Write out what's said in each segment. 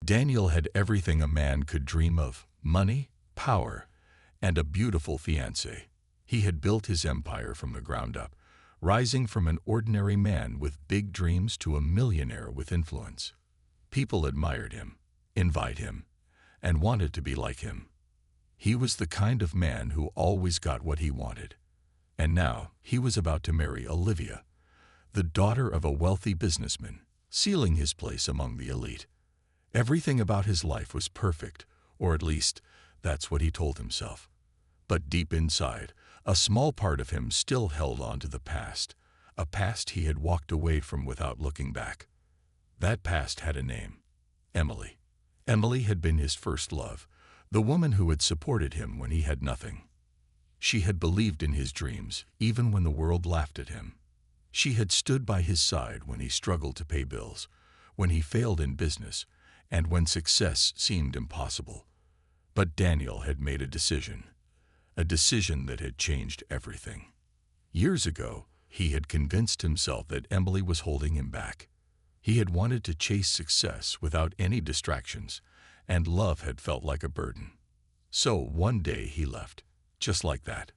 Daniel had everything a man could dream of: money, power, and a beautiful fiancée. He had built his empire from the ground up, rising from an ordinary man with big dreams to a millionaire with influence. People admired him, envied him, and wanted to be like him. He was the kind of man who always got what he wanted. And now he was about to marry Olivia, the daughter of a wealthy businessman, sealing his place among the elite. Everything about his life was perfect, or at least that's what he told himself. But deep inside, a small part of him still held on to the past, a past he had walked away from without looking back. That past had a name: Emily. Emily had been his first love, the woman who had supported him when he had nothing. She had believed in his dreams, even when the world laughed at him. She had stood by his side when he struggled to pay bills, when he failed in business, and when success seemed impossible. But Daniel had made a decision that had changed everything. Years ago, he had convinced himself that Emily was holding him back. He had wanted to chase success without any distractions, and love had felt like a burden. So one day he left, just like that.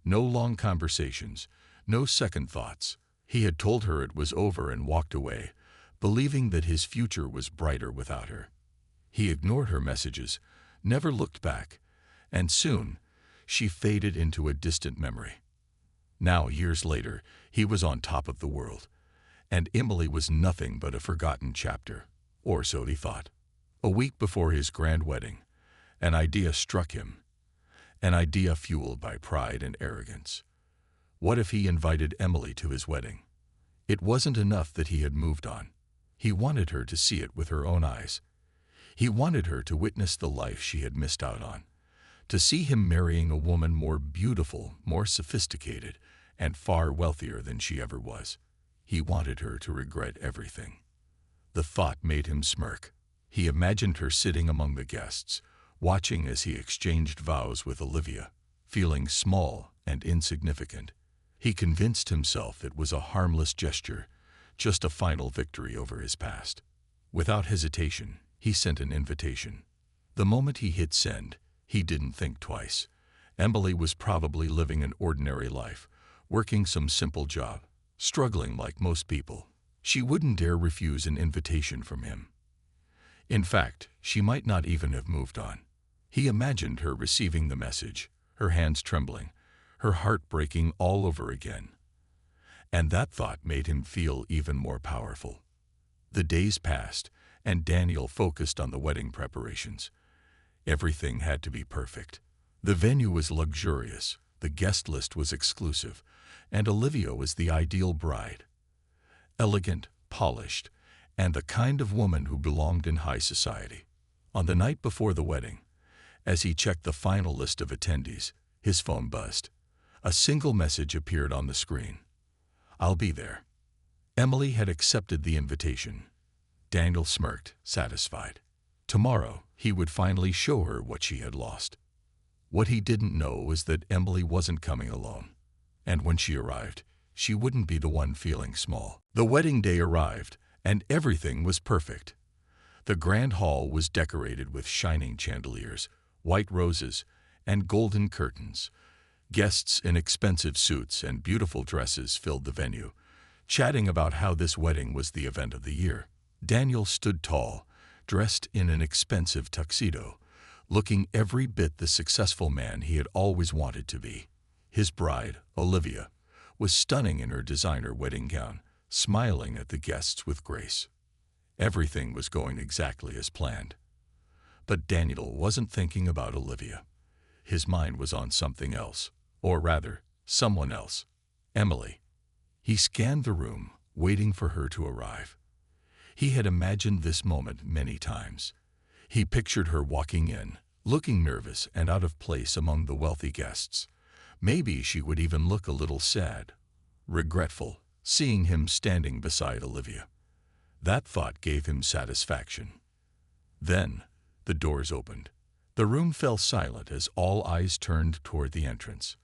No long conversations, no second thoughts. He had told her it was over and walked away, believing that his future was brighter without her. He ignored her messages, never looked back, and soon she faded into a distant memory. Now, years later, he was on top of the world, and Emily was nothing but a forgotten chapter, or so he thought. A week before his grand wedding, an idea struck him, an idea fueled by pride and arrogance. What if he invited Emily to his wedding? It wasn't enough that he had moved on. He wanted her to see it with her own eyes. He wanted her to witness the life she had missed out on, to see him marrying a woman more beautiful, more sophisticated, and far wealthier than she ever was. He wanted her to regret everything. The thought made him smirk. He imagined her sitting among the guests, watching as he exchanged vows with Olivia, feeling small and insignificant. He convinced himself it was a harmless gesture, just a final victory over his past. Without hesitation, he sent an invitation. The moment he hit send, he didn't think twice. Emily was probably living an ordinary life, working some simple job, struggling like most people. She wouldn't dare refuse an invitation from him. In fact, she might not even have moved on. He imagined her receiving the message, her hands trembling, her heart breaking all over again. And that thought made him feel even more powerful. The days passed, and Daniel focused on the wedding preparations. Everything had to be perfect. The venue was luxurious, the guest list was exclusive, and Olivia was the ideal bride. Elegant, polished, and the kind of woman who belonged in high society. On the night before the wedding, as he checked the final list of attendees, his phone buzzed. A single message appeared on the screen: "I'll be there." Emily had accepted the invitation. Daniel smirked, satisfied. Tomorrow, he would finally show her what she had lost. What he didn't know was that Emily wasn't coming alone. And when she arrived, she wouldn't be the one feeling small. The wedding day arrived, and everything was perfect. The grand hall was decorated with shining chandeliers, white roses, and golden curtains. Guests in expensive suits and beautiful dresses filled the venue, chatting about how this wedding was the event of the year. Daniel stood tall, dressed in an expensive tuxedo, looking every bit the successful man he had always wanted to be. His bride, Olivia, was stunning in her designer wedding gown, smiling at the guests with grace. Everything was going exactly as planned. But Daniel wasn't thinking about Olivia. His mind was on something else, or rather, someone else: Emily. He scanned the room, waiting for her to arrive. He had imagined this moment many times. He pictured her walking in, looking nervous and out of place among the wealthy guests. Maybe she would even look a little sad, regretful, seeing him standing beside Olivia. That thought gave him satisfaction. Then, the doors opened. The room fell silent as all eyes turned toward the entrance.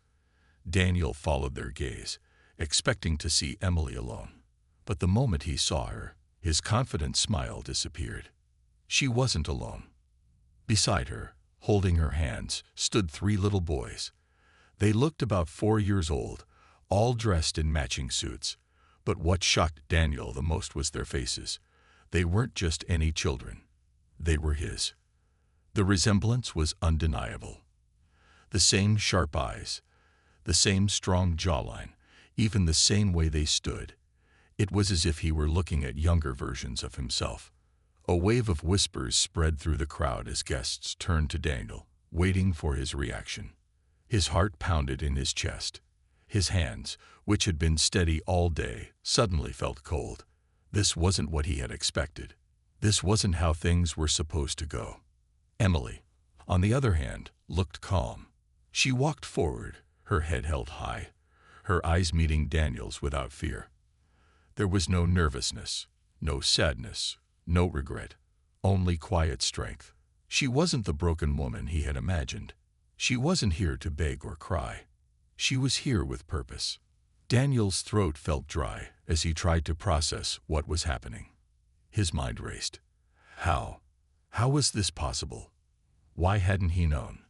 Daniel followed their gaze, expecting to see Emily alone. But the moment he saw her, his confident smile disappeared. She wasn't alone. Beside her, holding her hands, stood 3 little boys. They looked about 4 years old, all dressed in matching suits. But what shocked Daniel the most was their faces. They weren't just any children. They were his. The resemblance was undeniable. The same sharp eyes, the same strong jawline, even the same way they stood. It was as if he were looking at younger versions of himself. A wave of whispers spread through the crowd as guests turned to Daniel, waiting for his reaction. His heart pounded in his chest. His hands, which had been steady all day, suddenly felt cold. This wasn't what he had expected. This wasn't how things were supposed to go. Emily, on the other hand, looked calm. She walked forward, her head held high, her eyes meeting Daniel's without fear. There was no nervousness, no sadness, no regret, only quiet strength. She wasn't the broken woman he had imagined. She wasn't here to beg or cry. She was here with purpose. Daniel's throat felt dry as he tried to process what was happening. His mind raced. How? How was this possible? Why hadn't he known?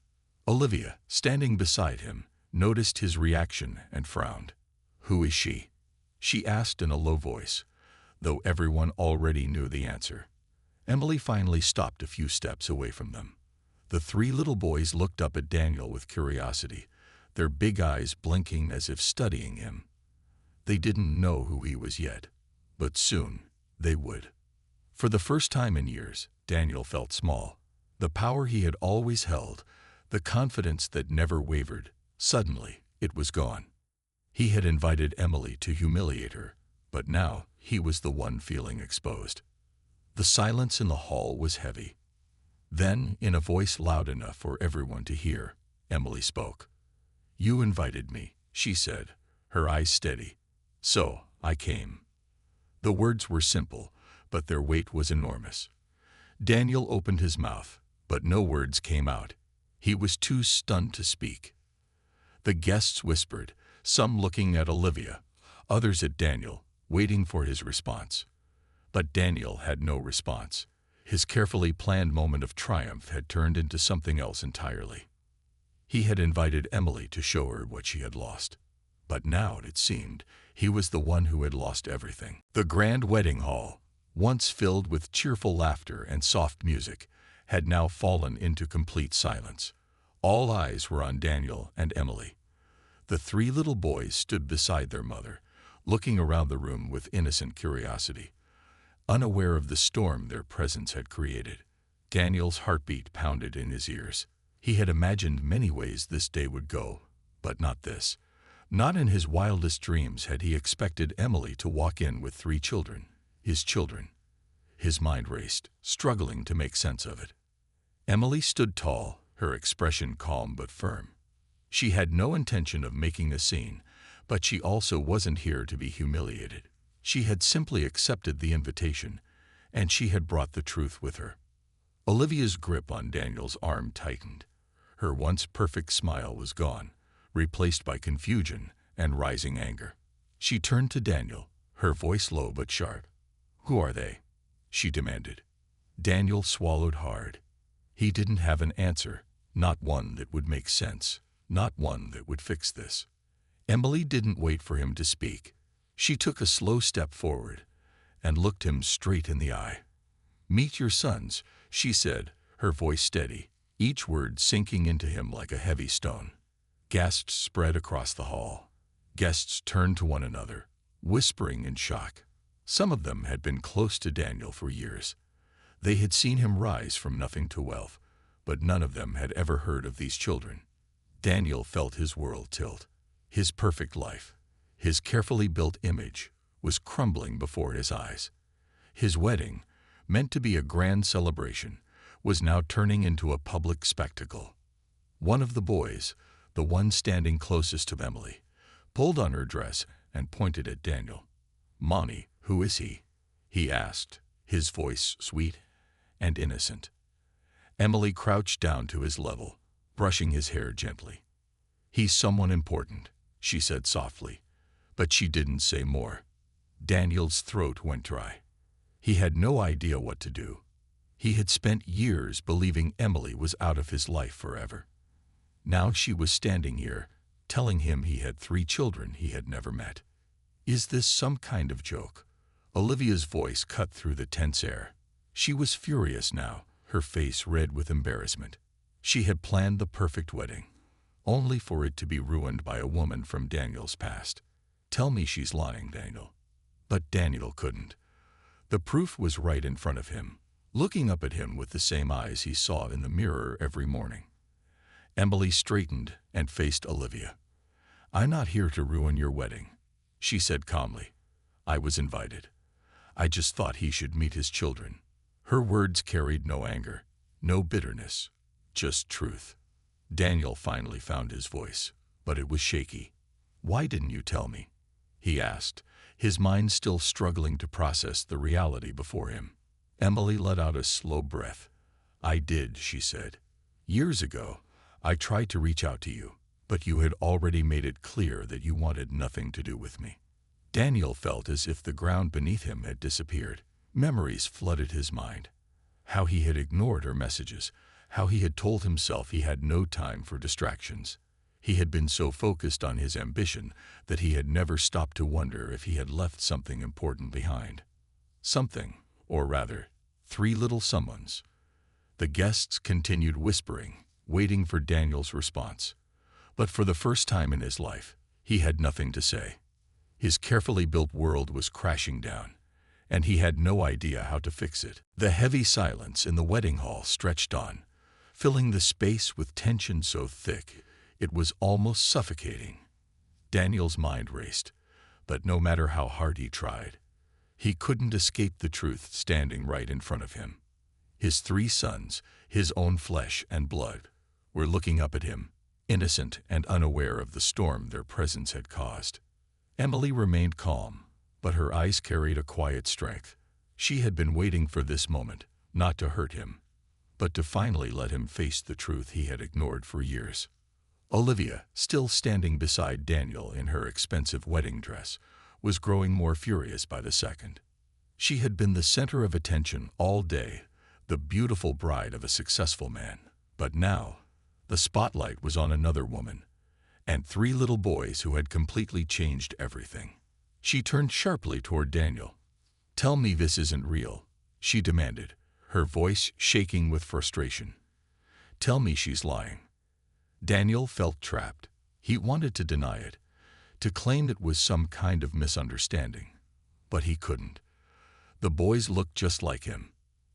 Olivia, standing beside him, noticed his reaction and frowned. "Who is she?" she asked in a low voice, though everyone already knew the answer. Emily finally stopped a few steps away from them. The 3 little boys looked up at Daniel with curiosity, their big eyes blinking as if studying him. They didn't know who he was yet, but soon they would. For the first time in years, Daniel felt small. The power he had always held, the confidence that never wavered, suddenly it was gone. He had invited Emily to humiliate her, but now he was the one feeling exposed. The silence in the hall was heavy. Then, in a voice loud enough for everyone to hear, Emily spoke. "You invited me," she said, her eyes steady. "So, I came." The words were simple, but their weight was enormous. Daniel opened his mouth, but no words came out. He was too stunned to speak. The guests whispered, some looking at Olivia, others at Daniel, waiting for his response. But Daniel had no response. His carefully planned moment of triumph had turned into something else entirely. He had invited Emily to show her what she had lost. But now, it seemed, he was the one who had lost everything. The grand wedding hall, once filled with cheerful laughter and soft music, had now fallen into complete silence. All eyes were on Daniel and Emily. The 3 little boys stood beside their mother, looking around the room with innocent curiosity, unaware of the storm their presence had created. Daniel's heartbeat pounded in his ears. He had imagined many ways this day would go, but not this. Not in his wildest dreams had he expected Emily to walk in with 3 children, his children. His mind raced, struggling to make sense of it. Emily stood tall, her expression calm but firm. She had no intention of making a scene, but she also wasn't here to be humiliated. She had simply accepted the invitation, and she had brought the truth with her. Olivia's grip on Daniel's arm tightened. Her once perfect smile was gone, replaced by confusion and rising anger. She turned to Daniel, her voice low but sharp. "Who are they?" she demanded. Daniel swallowed hard. He didn't have an answer, not one that would make sense, not one that would fix this. Emily didn't wait for him to speak. She took a slow step forward and looked him straight in the eye. "Meet your sons," she said, her voice steady, each word sinking into him like a heavy stone. Gasps spread across the hall. Guests turned to one another, whispering in shock. Some of them had been close to Daniel for years. They had seen him rise from nothing to wealth, but none of them had ever heard of these children. Daniel felt his world tilt. His perfect life, his carefully built image, was crumbling before his eyes. His wedding, meant to be a grand celebration, was now turning into a public spectacle. One of the boys, the one standing closest to Emily, pulled on her dress and pointed at Daniel. "Mommy, who is he?" he asked, his voice sweet and innocent. Emily crouched down to his level, brushing his hair gently. "He's someone important," she said softly, but she didn't say more. Daniel's throat went dry. He had no idea what to do. He had spent years believing Emily was out of his life forever. Now she was standing here, telling him he had 3 children he had never met. Is this some kind of joke? Olivia's voice cut through the tense air. She was furious now, her face red with embarrassment. She had planned the perfect wedding, only for it to be ruined by a woman from Daniel's past. Tell me she's lying, Daniel. But Daniel couldn't. The proof was right in front of him, looking up at him with the same eyes he saw in the mirror every morning. Emily straightened and faced Olivia. I'm not here to ruin your wedding, she said calmly. I was invited. I just thought he should meet his children. Her words carried no anger, no bitterness, just truth. Daniel finally found his voice, but it was shaky. Why didn't you tell me? He asked, his mind still struggling to process the reality before him. Emily let out a slow breath. I did, she said. Years ago, I tried to reach out to you, but you had already made it clear that you wanted nothing to do with me. Daniel felt as if the ground beneath him had disappeared. Memories flooded his mind. How he had ignored her messages, how he had told himself he had no time for distractions. He had been so focused on his ambition that he had never stopped to wonder if he had left something important behind. Something, or rather, 3 little someones. The guests continued whispering, waiting for Daniel's response. But for the first time in his life, he had nothing to say. His carefully built world was crashing down, and he had no idea how to fix it. The heavy silence in the wedding hall stretched on, filling the space with tension so thick it was almost suffocating. Daniel's mind raced, but no matter how hard he tried, he couldn't escape the truth standing right in front of him. His 3 sons, his own flesh and blood, were looking up at him, innocent and unaware of the storm their presence had caused. Emily remained calm, but her eyes carried a quiet strength. She had been waiting for this moment, not to hurt him, but to finally let him face the truth he had ignored for years. Olivia, still standing beside Daniel in her expensive wedding dress, was growing more furious by the second. She had been the center of attention all day, the beautiful bride of a successful man. But now, the spotlight was on another woman, and 3 little boys who had completely changed everything. She turned sharply toward Daniel. Tell me this isn't real, she demanded, her voice shaking with frustration. Tell me she's lying. Daniel felt trapped. He wanted to deny it, to claim it was some kind of misunderstanding. But he couldn't. The boys looked just like him.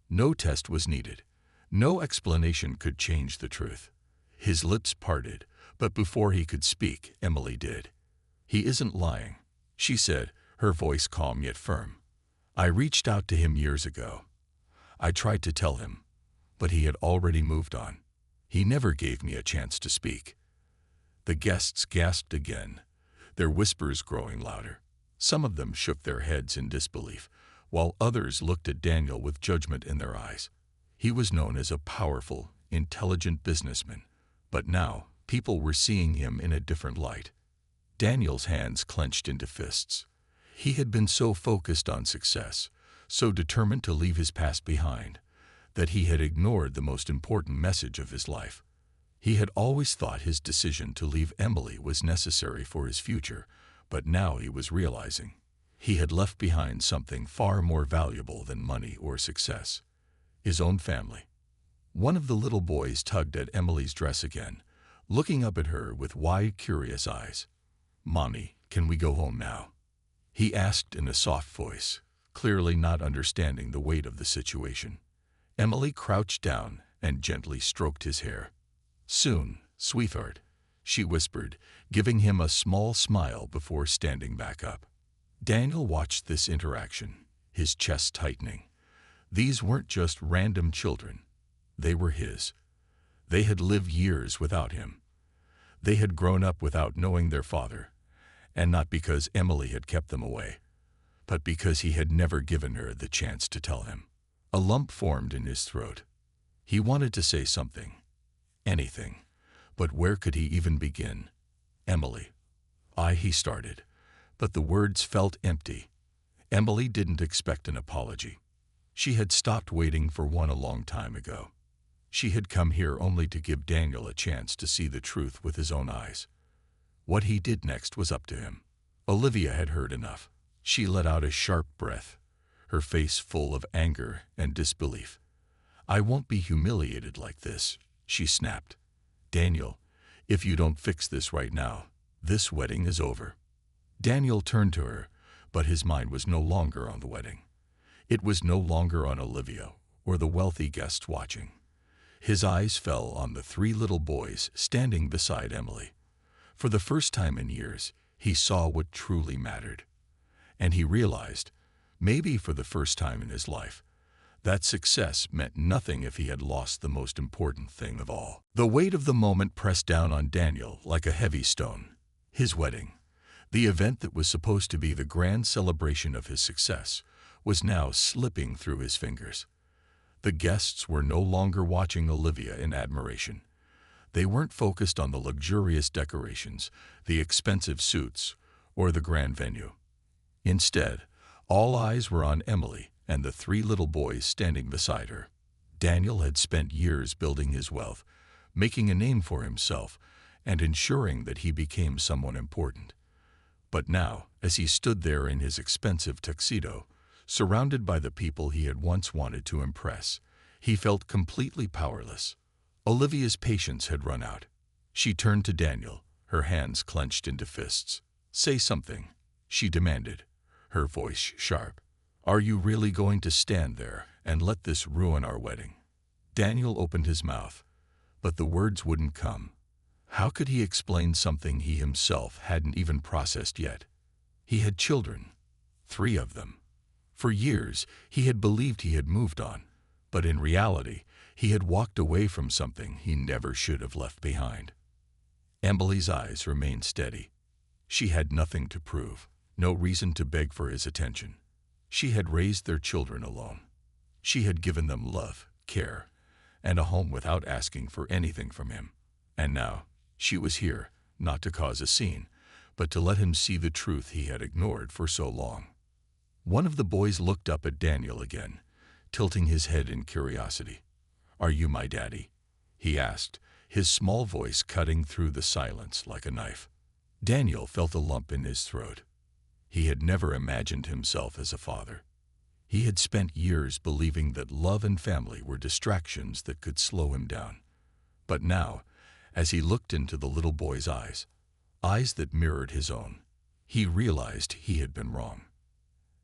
No test was needed. No explanation could change the truth. His lips parted, but before he could speak, Emily did. He isn't lying, she said, her voice calm yet firm. I reached out to him years ago. I tried to tell him, but he had already moved on. He never gave me a chance to speak. The guests gasped again, their whispers growing louder. Some of them shook their heads in disbelief, while others looked at Daniel with judgment in their eyes. He was known as a powerful, intelligent businessman, but now people were seeing him in a different light. Daniel's hands clenched into fists. He had been so focused on success, so determined to leave his past behind, that he had ignored the most important message of his life. He had always thought his decision to leave Emily was necessary for his future, but now he was realizing he had left behind something far more valuable than money or success: his own family. One of the little boys tugged at Emily's dress again, looking up at her with wide, curious eyes. Mommy, can we go home now? He asked in a soft voice, clearly not understanding the weight of the situation. Emily crouched down and gently stroked his hair. Soon, sweetheart, she whispered, giving him a small smile before standing back up. Daniel watched this interaction, his chest tightening. These weren't just random children. They were his. They had lived years without him. They had grown up without knowing their father, and not because Emily had kept them away, but because he had never given her the chance to tell him. A lump formed in his throat. He wanted to say something, anything, but where could he even begin? Emily. He started, but the words felt empty. Emily didn't expect an apology. She had stopped waiting for one a long time ago. She had come here only to give Daniel a chance to see the truth with his own eyes. What he did next was up to him. Olivia had heard enough. She let out a sharp breath, her face full of anger and disbelief. "I won't be humiliated like this," she snapped. "Daniel, if you don't fix this right now, this wedding is over." Daniel turned to her, but his mind was no longer on the wedding. It was no longer on Olivia or the wealthy guests watching. His eyes fell on the three little boys standing beside Emily. For the first time in years, he saw what truly mattered. And he realized, maybe for the first time in his life, that success meant nothing if he had lost the most important thing of all. The weight of the moment pressed down on Daniel like a heavy stone. His wedding, the event that was supposed to be the grand celebration of his success, was now slipping through his fingers. The guests were no longer watching Olivia in admiration. They weren't focused on the luxurious decorations, the expensive suits, or the grand venue. Instead, all eyes were on Emily and the three little boys standing beside her. Daniel had spent years building his wealth, making a name for himself, and ensuring that he became someone important. But now, as he stood there in his expensive tuxedo, surrounded by the people he had once wanted to impress, he felt completely powerless. Olivia's patience had run out. She turned to Daniel, her hands clenched into fists. "Say something," she demanded, her voice sharp. "Are you really going to stand there and let this ruin our wedding?" Daniel opened his mouth, but the words wouldn't come. How could he explain something he himself hadn't even processed yet? He had children, 3 of them. For years, he had believed he had moved on, but in reality, he had walked away from something he never should have left behind. Emily's eyes remained steady. She had nothing to prove, no reason to beg for his attention. She had raised their children alone. She had given them love, care, and a home without asking for anything from him. And now, she was here, not to cause a scene, but to let him see the truth he had ignored for so long. One of the boys looked up at Daniel again, tilting his head in curiosity. "Are you my daddy?" he asked, his small voice cutting through the silence like a knife. Daniel felt a lump in his throat. He had never imagined himself as a father. He had spent years believing that love and family were distractions that could slow him down. But now, as he looked into the little boy's eyes, eyes that mirrored his own, he realized he had been wrong.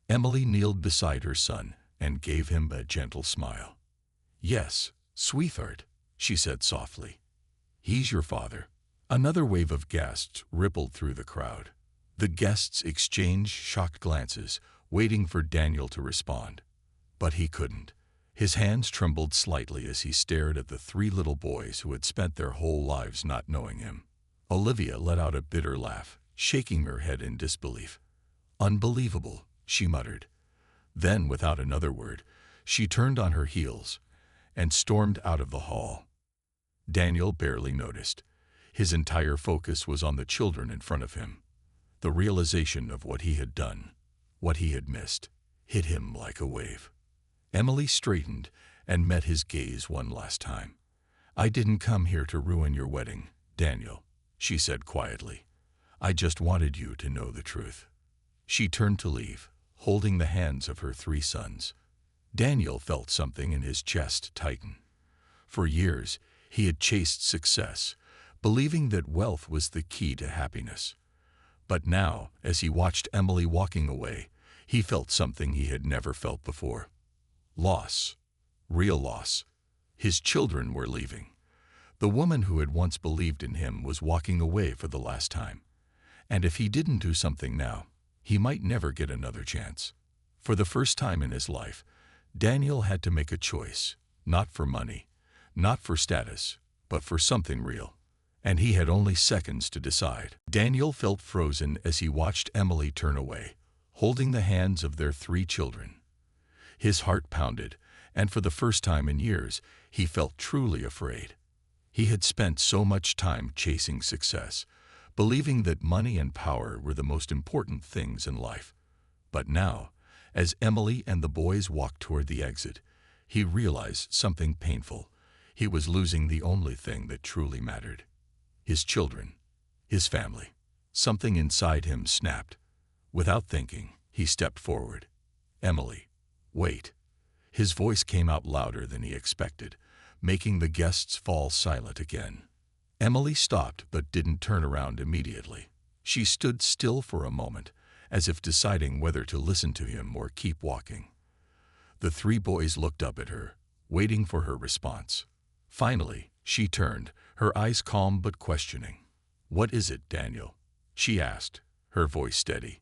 Emily kneeled beside her son and gave him a gentle smile. "Yes, sweetheart," she said softly. "He's your father." Another wave of guests rippled through the crowd. The guests exchanged shocked glances, waiting for Daniel to respond. But he couldn't. His hands trembled slightly as he stared at the 3 little boys who had spent their whole lives not knowing him. Olivia let out a bitter laugh, shaking her head in disbelief. "Unbelievable," she muttered. Then, without another word, she turned on her heels and stormed out of the hall. Daniel barely noticed. His entire focus was on the children in front of him. The realization of what he had done, what he had missed, hit him like a wave. Emily straightened and met his gaze one last time. "I didn't come here to ruin your wedding, Daniel," she said quietly. "I just wanted you to know the truth." She turned to leave, holding the hands of her 3 sons. Daniel felt something in his chest tighten. For years, he had chased success, believing that wealth was the key to happiness. But now, as he watched Emily walking away, he felt something he had never felt before. Loss. Real loss. His children were leaving. The woman who had once believed in him was walking away for the last time. And if he didn't do something now, he might never get another chance. For the first time in his life, Daniel had to make a choice, not for money, not for status, but for something real. And he had only seconds to decide. Daniel felt frozen as he watched Emily turn away, holding the hands of their 3 children. His heart pounded, and for the first time in years, he felt truly afraid. He had spent so much time chasing success, believing that money and power were the most important things in life. But now, As Emily and the boys walked toward the exit, he realized something painful. He was losing the only thing that truly mattered. His children. His family. Something inside him snapped. Without thinking, he stepped forward. "Emily, wait." His voice came out louder than he expected, making the guests fall silent again. Emily stopped but didn't turn around immediately. She stood still for a moment, as if deciding whether to listen to him or keep walking. The three boys looked up at her, waiting for her response. Finally, she turned, her eyes calm but questioning. "What is it, Daniel?" she asked, her voice steady.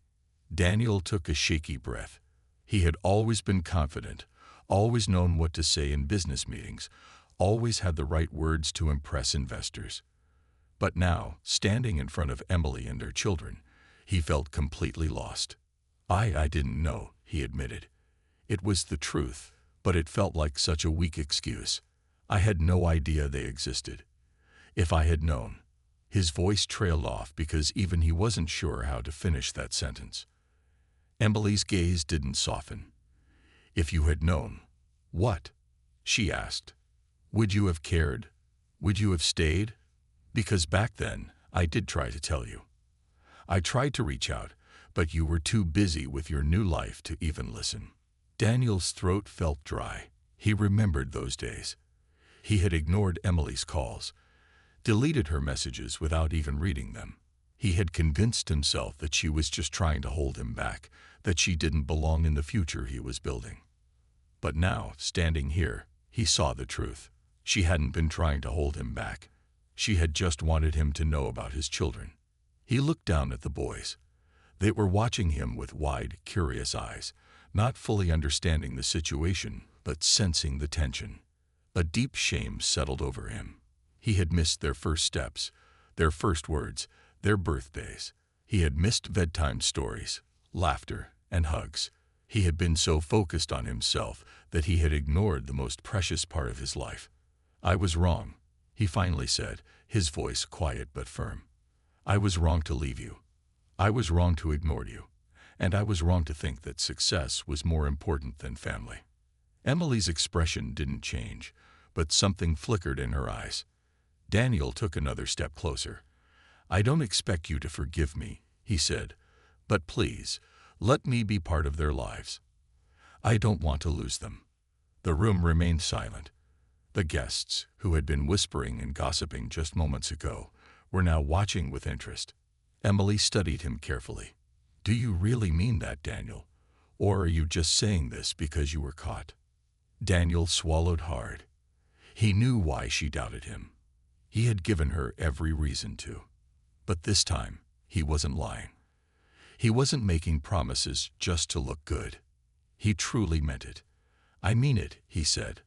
Daniel took a shaky breath. He had always been confident, always known what to say in business meetings, always had the right words to impress investors. But now, standing in front of Emily and her children, he felt completely lost. I didn't know," he admitted. It was the truth, but it felt like such a weak excuse. "I had no idea they existed. If I had known." His voice trailed off because even he wasn't sure how to finish that sentence. Emily's gaze didn't soften. "If you had known." "What?" she asked. "Would you have cared? Would you have stayed? Because back then, I did try to tell you. I tried to reach out, but you were too busy with your new life to even listen." Daniel's throat felt dry. He remembered those days. He had ignored Emily's calls, deleted her messages without even reading them. He had convinced himself that she was just trying to hold him back, that she didn't belong in the future he was building. But now, standing here, he saw the truth. She hadn't been trying to hold him back. She had just wanted him to know about his children. He looked down at the boys. They were watching him with wide, curious eyes, not fully understanding the situation, but sensing the tension. A deep shame settled over him. He had missed their first steps, their first words, their birthdays. He had missed bedtime stories, laughter, and hugs. He had been so focused on himself that he had ignored the most precious part of his life. "I was wrong," he finally said, his voice quiet but firm. "I was wrong to leave you. I was wrong to ignore you. And I was wrong to think that success was more important than family." Emily's expression didn't change, but something flickered in her eyes. Daniel took another step closer. "I don't expect you to forgive me," he said, "but please, let me be part of their lives. I don't want to lose them." The room remained silent. The guests, who had been whispering and gossiping just moments ago, were now watching with interest. Emily studied him carefully. "Do you really mean that, Daniel? Or are you just saying this because you were caught?" Daniel swallowed hard. He knew why she doubted him. He had given her every reason to. But this time, he wasn't lying. He wasn't making promises just to look good. He truly meant it. "I mean it," he said.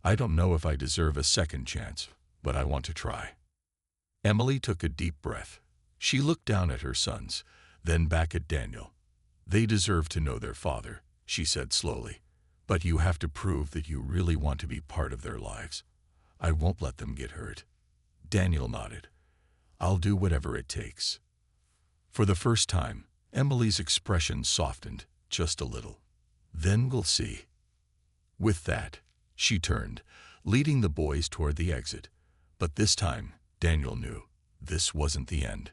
"I don't know if I deserve a second chance, but I want to try." Emily took a deep breath. She looked down at her sons, then back at Daniel. "They deserve to know their father," she said slowly. "But you have to prove that you really want to be part of their lives. I won't let them get hurt." Daniel nodded. "I'll do whatever it takes." For the first time, Emily's expression softened just a little. "Then we'll see." With that, she turned, leading the boys toward the exit. But this time, Daniel knew this wasn't the end.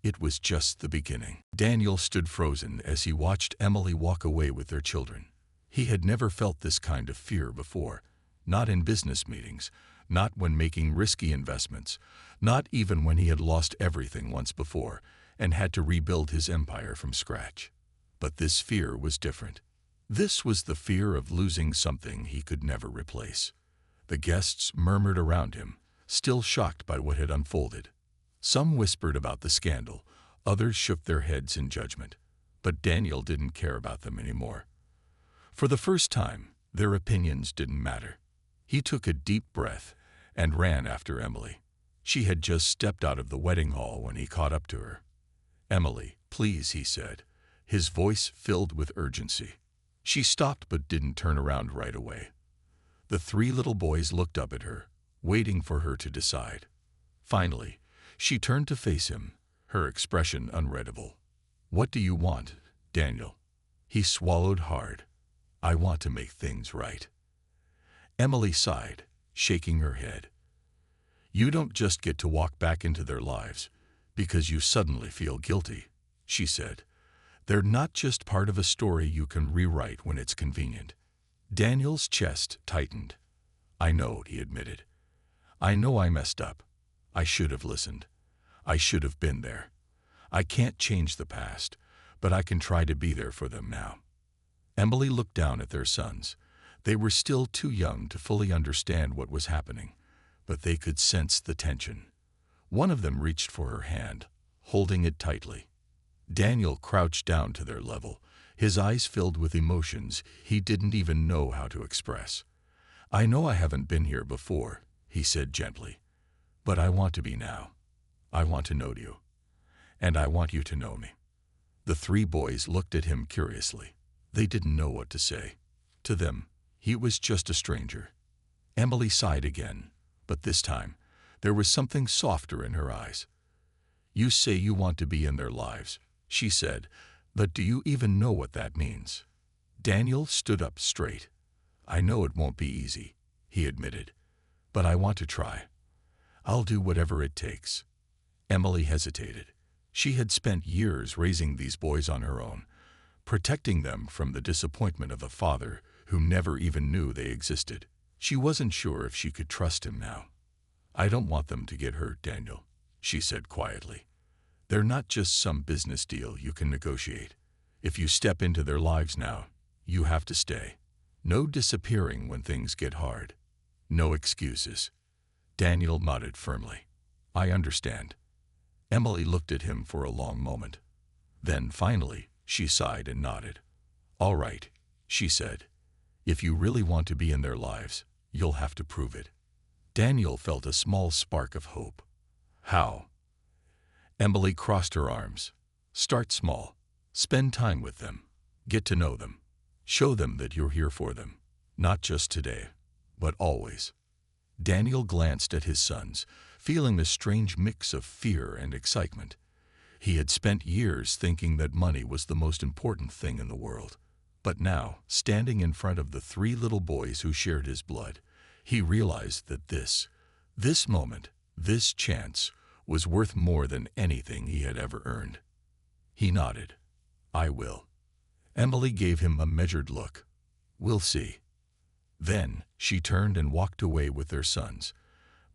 It was just the beginning. Daniel stood frozen as he watched Emily walk away with their children. He had never felt this kind of fear before, not in business meetings, not when making risky investments, not even when he had lost everything once before and had to rebuild his empire from scratch. But this fear was different. This was the fear of losing something he could never replace. The guests murmured around him, still shocked by what had unfolded. Some whispered about the scandal, others shook their heads in judgment. But Daniel didn't care about them anymore. For the first time, their opinions didn't matter. He took a deep breath and ran after Emily. She had just stepped out of the wedding hall when he caught up to her. "Emily, please," he said, his voice filled with urgency. She stopped but didn't turn around right away. The three little boys looked up at her, waiting for her to decide. Finally, she turned to face him, her expression unreadable. "What do you want, Daniel?" He swallowed hard. I want to make things right. Emily sighed, shaking her head. You don't just get to walk back into their lives because you suddenly feel guilty, she said. They're not just part of a story you can rewrite when it's convenient. Daniel's chest tightened. I know, he admitted. I know I messed up. I should have listened. I should have been there. I can't change the past, but I can try to be there for them now. Emily looked down at their sons. They were still too young to fully understand what was happening, but they could sense the tension. One of them reached for her hand, holding it tightly. Daniel crouched down to their level, his eyes filled with emotions he didn't even know how to express. I know I haven't been here before, he said gently, but I want to be now. I want to know you, and I want you to know me. The three boys looked at him curiously. They didn't know what to say. To them, he was just a stranger. Emily sighed again, but this time, there was something softer in her eyes. You say you want to be in their lives, she said, but do you even know what that means? Daniel stood up straight. I know it won't be easy, he admitted, but I want to try. I'll do whatever it takes. Emily hesitated. She had spent years raising these boys on her own, protecting them from the disappointment of a father who never even knew they existed. She wasn't sure if she could trust him now. I don't want them to get hurt, Daniel, she said quietly. They're not just some business deal you can negotiate. If you step into their lives now, you have to stay. No disappearing when things get hard. No excuses. Daniel nodded firmly. I understand. Emily looked at him for a long moment. Then, finally, she sighed and nodded. All right, she said. If you really want to be in their lives, you'll have to prove it. Daniel felt a small spark of hope. How? Emily crossed her arms. Start small. Spend time with them. Get to know them. Show them that you're here for them. Not just today, but always. Daniel glanced at his sons, feeling a strange mix of fear and excitement. He had spent years thinking that money was the most important thing in the world. But now, standing in front of the three little boys who shared his blood, he realized that this moment, this chance, was worth more than anything he had ever earned. He nodded. I will. Emily gave him a measured look. We'll see. Then she turned and walked away with their sons.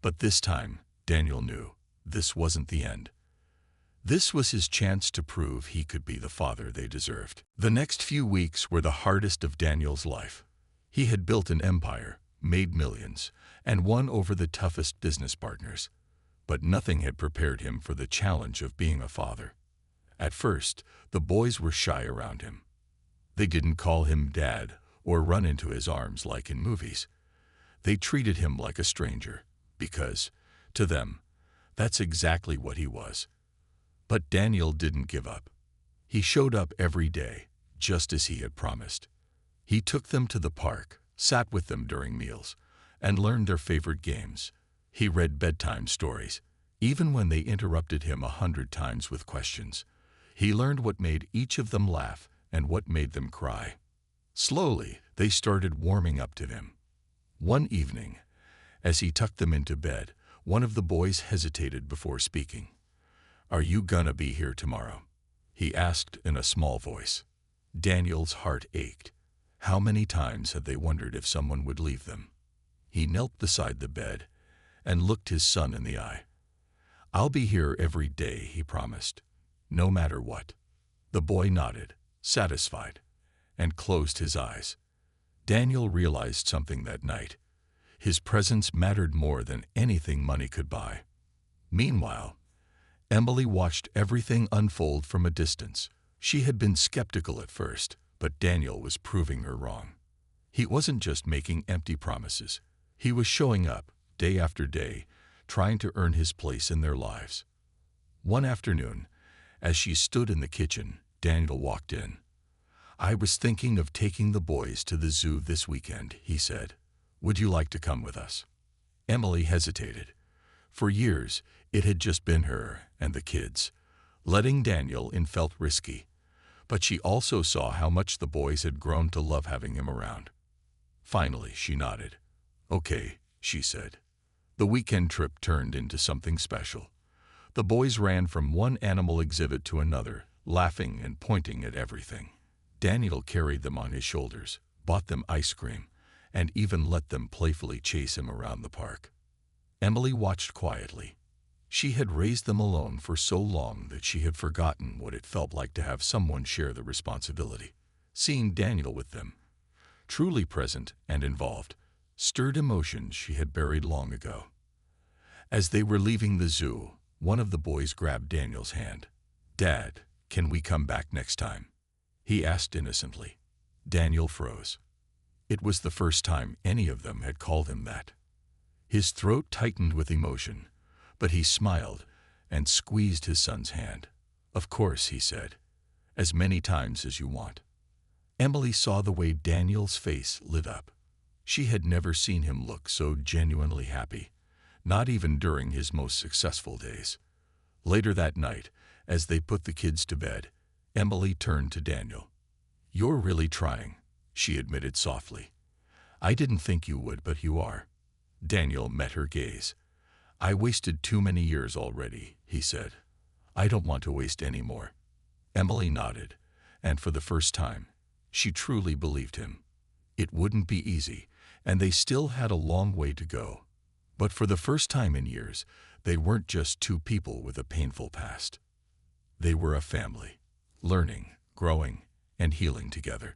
But this time, Daniel knew, this wasn't the end. This was his chance to prove he could be the father they deserved. The next few weeks were the hardest of Daniel's life. He had built an empire, made millions, and won over the toughest business partners. But nothing had prepared him for the challenge of being a father. At first, the boys were shy around him. They didn't call him Dad or run into his arms like in movies. They treated him like a stranger, because, to them, that's exactly what he was. But Daniel didn't give up. He showed up every day, just as he had promised. He took them to the park, sat with them during meals, and learned their favorite games. He read bedtime stories, even when they interrupted him 100 times with questions. He learned what made each of them laugh and what made them cry. Slowly, they started warming up to him. One evening, as he tucked them into bed, one of the boys hesitated before speaking. Are you gonna be here tomorrow? He asked in a small voice. Daniel's heart ached. How many times had they wondered if someone would leave them? He knelt beside the bed and looked his son in the eye. I'll be here every day, he promised, no matter what. The boy nodded, satisfied, and closed his eyes. Daniel realized something that night. His presence mattered more than anything money could buy. Meanwhile, Emily watched everything unfold from a distance. She had been skeptical at first, but Daniel was proving her wrong. He wasn't just making empty promises. He was showing up, day after day, trying to earn his place in their lives. One afternoon, as she stood in the kitchen, Daniel walked in. I was thinking of taking the boys to the zoo this weekend, he said. Would you like to come with us? Emily hesitated. For years, it had just been her and the kids. Letting Daniel in felt risky. But she also saw how much the boys had grown to love having him around. Finally, she nodded. "Okay," she said. The weekend trip turned into something special. The boys ran from one animal exhibit to another, laughing and pointing at everything. Daniel carried them on his shoulders, bought them ice cream, and even let them playfully chase him around the park. Emily watched quietly. She had raised them alone for so long that she had forgotten what it felt like to have someone share the responsibility. Seeing Daniel with them, truly present and involved, stirred emotions she had buried long ago. As they were leaving the zoo, one of the boys grabbed Daniel's hand. "Dad, can we come back next time?" he asked innocently. Daniel froze. It was the first time any of them had called him that. His throat tightened with emotion, but he smiled and squeezed his son's hand. "Of course," he said, "as many times as you want." Emily saw the way Daniel's face lit up. She had never seen him look so genuinely happy, not even during his most successful days. Later that night, as they put the kids to bed, Emily turned to Daniel. "You're really trying," she admitted softly. "I didn't think you would, but you are." Daniel met her gaze. "I wasted too many years already," he said. "I don't want to waste any more." Emily nodded, and for the first time, she truly believed him. It wouldn't be easy, and they still had a long way to go. But for the first time in years, they weren't just two people with a painful past. They were a family, learning, growing, and healing together.